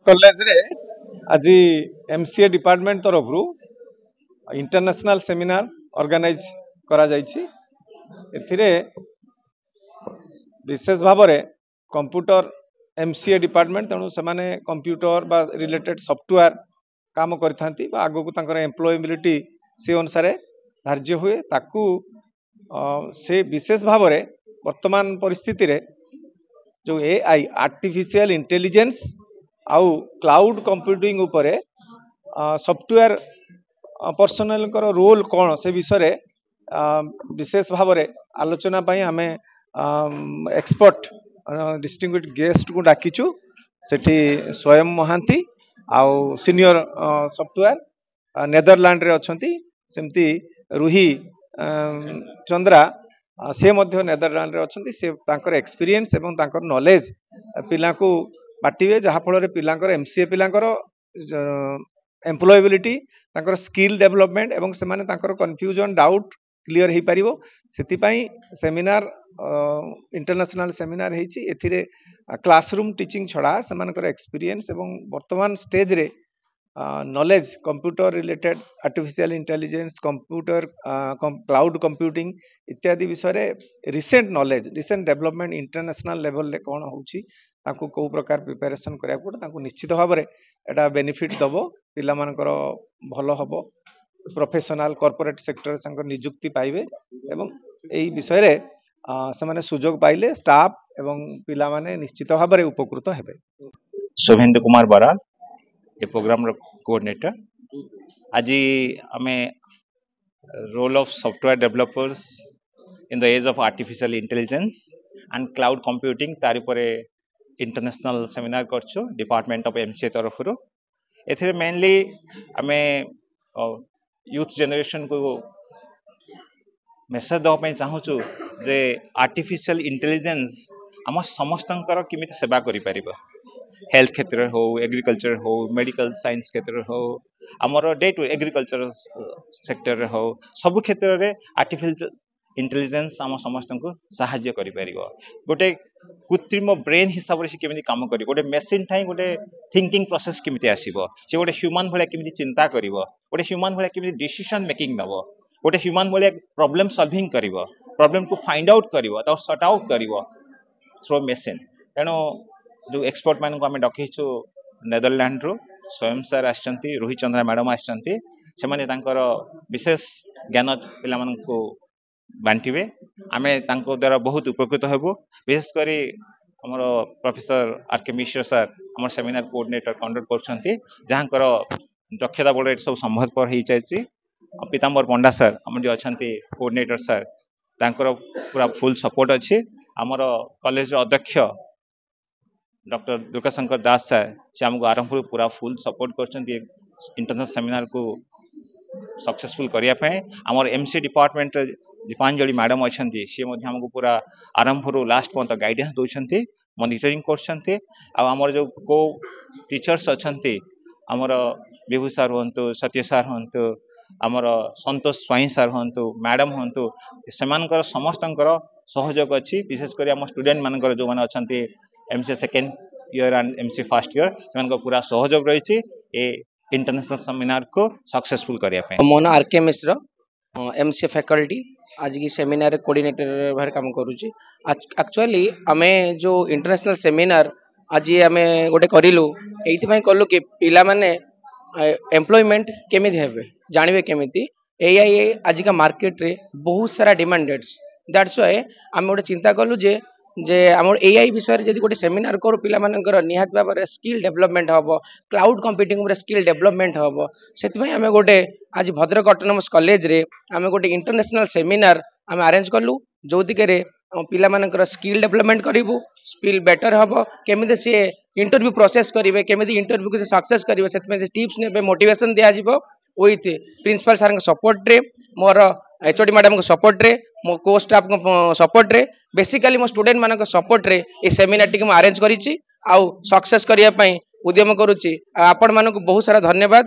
College रे आज MCA department तरफ इंटरनेशनल सेमिनार ऑर्गेनाइज करा जायछि। एथिरे विशेष भाव में कंप्यूटर एमसीए डिपार्टमेंट तेणु से कंप्यूटर बा रिलेटेड सॉफ्टवेयर काम करथांती बा आगो को तांकर एम्प्लॉयबिलिटी से अनुसार धार्य हुए ताकू से विशेष भाव में वर्तमान परिस्थिति रे जो एआई आर्टिफिशियल इंटेलिजेंस आउ क्लाउड कंप्यूटिंग उपरे सॉफ्टवेयर पर्सनल रोल कौन से विषय विशेष भाव में आलोचना पाई आमे एक्सपर्ट डिस्टिंग्विश्ड गेस्ट को डाकिचु। सेठी स्वयं महांती आउ सीनियर सॉफ्टवेयर नेदरलैंड रे अछंती, सेमती रूही चंद्रा से मध्य नेदरलैंड रे अछंती। से तांकर एक्सपीरियंस एवं तांकर नॉलेज पिला को बाटिवे जहा फल पिलांकर एमसीए पिलांकर एम्प्लॉयबिलिटी तांकर स्किल डेवलपमेंट एवं से माने तांकर कन्फ्यूजन डाउट क्लियर हो पारिबो। सेतिपाई सेमिनार इंटरनेशनल सेमिनार हेछि। एथिरे क्लासरूम टीचिंग छड़ा सेमानकर एक्सपीरियंस एवं वर्तमान स्टेज रे knowledge computer related artificial intelligence computer cloud computing इत्यादि विषय recent knowledge recent development international level रे कोन होउछि ताकू को प्रकार प्रिपरेशन करिया पड़े ताकू निश्चित भाव में एटा बेनिफिट दबो पिला मानकर भलो हबो प्रोफेशनल कॉर्पोरेट सेक्टर संग नियुक्ति पाइबे एवं एई विषय रे समाने सुजोग पाइले स्टाफ एवं पिला माने निश्चित भाव में उपकृत हेबे। शुभेंदु कुमार बराल ये प्रोग्राम कोऑर्डिनेटर। आज आमे role of software developers in the age of artificial intelligence and cloud computing तारि परे इंटरनेशनल सेमिनार करछु डिपार्टमेंट ऑफ एमसीए तरफ रो। एथिरे मेनली आमे यूथ जनरेशन को मेसेज दवा पई चाहूछु जे आर्टिफिशियल इंटेलिजेंस आम समस्तंकर किमित सेवा करि परिबो। हेल्थ क्षेत्र हो, एग्रीकल्चर हो, मेडिकल साइंस क्षेत्र हो, आमर डे टू एग्रीकल्चर सेक्टर हो, सब क्षेत्र रे आर्टिफिशियल इंटेलिजेंस आम समस्त को साहाय्य करि परिबो। गोटे कृत्रिम ब्रेन हिसाब से केमिति काम करी गोटे मेसिन ठाई गोटे थिंकिंग प्रोसेस केमिति आसीबो, से गोटे ह्यूमन भले केमिति चिंता करिवो, गोटे ह्यूमन भले केमिति डिसीजन मेकिंग नबो, गोटे ह्यूमन भले प्रॉब्लम सॉल्विंग करिवो, प्रॉब्लम को फाइंड आउट करिवो तो सॉर्ट आउट करिवो थ्रू मेसिन। तेणु जो एक्सपर्ट मान को आम डकईछु नेदरलैंड रो स्वयं सर आछंती, रोहित चंद्रा मैडम आछंती, से माने तांकर विशेष ज्ञान पिला मान को बांटिबे। आमे तांको द्वारा बहुत उपकृत हेबो। विशेषकर हमर प्रोफेसर आर के मिश्र सर हमर सेमिनार कोऑर्डिनेटर कंडक्ट करछंती, जहांकर दक्षता बोर्ड सब संभवपर हो जायछि। पीताम्बर पंडा सर हमर जो अछंती कोऑर्डिनेटर सर तांकर पूरा फुल सपोर्ट अछि। हमर कॉलेज अध्यक्ष डॉक्टर दुर्गाशंकर दास सर से हमको आरंभ पूरा फुल सपोर्ट करछंती इंटरनेशनल सेमिनार को सक्सेसफुल करिया पे। हमर एमसी डिपार्टमेंट दीपांजलि मैडम अछंती, से मध्य हमको पूरा आरंभ रो लास्ट पर्यंत गाइडेंस दोछंती, मॉनिटरिंग करछंती। आ हमर जो को टीचर्स अछंती हमर विभू सर हंतु, सत्य सर हंतु, हमर संतोष स्वाई सर हंतु, मैडम हंतु, सेमानकर समस्तंकर सहयोग अछि। विशेषकर हम स्टूडेंट मानकर जो माने अछंती MC second year and MC first year से पूरा सहयोग रही ए इंटरनेशनल सेमिनार को सक्सेसफुल करिया पे। मो ना आरके मिश्र एमसी फैकल्टी आज की सेमिनार कोऑर्डिनेटर भार काम करूची। एक्चुअली आमे जो इंटरनेशनल सेमिनार आज आमे गोटे करिलु एइति पई कल्लु कि पिला माने एम्प्लॉयमेंट केमिति हेबे जानिबे केमिति एआई आज का मार्केट रे बहुत सारा डिमांडेड्स। दैट्स व्हाई आमे गोटे चिंता कल्लु जे आम एआई विषय जदि गोटे सेमिनार करू पिला मानकर निहात भाव में स्किल डेवलपमेंट हम, क्लाउड कंप्यूटिंग स्किल डेवलपमेंट हम। से आम गोटे आज भद्रक ऑटोनोमस कॉलेज रे आम गोटे इंटरनेशनल सेमिनार आम अरेंज कलु जो दिके पिला मानकर स्किल डेवलपमेंट करूँ, स्किल बेटर हम, केमिति से इंटरव्यू प्रोसेस करेंगे, केमिति इंटरव्यू को सक्सेस करेंगे, से टिप्स ने मोटिवेशन दिज्व विथ प्रिंसिपल सर सपोर्ट रे, मोर एचओडी मैडम को सपोर्ट रे, मो को स्टाफ को सपोर्ट रे, बेसिकली मो स्टूडेंट मान सपोर्ट रे ए सेमिनार टी अरेंज करी सक्सेस करने उद्यम करुच्ची। आपण मानक बहुत सारा धन्यवाद।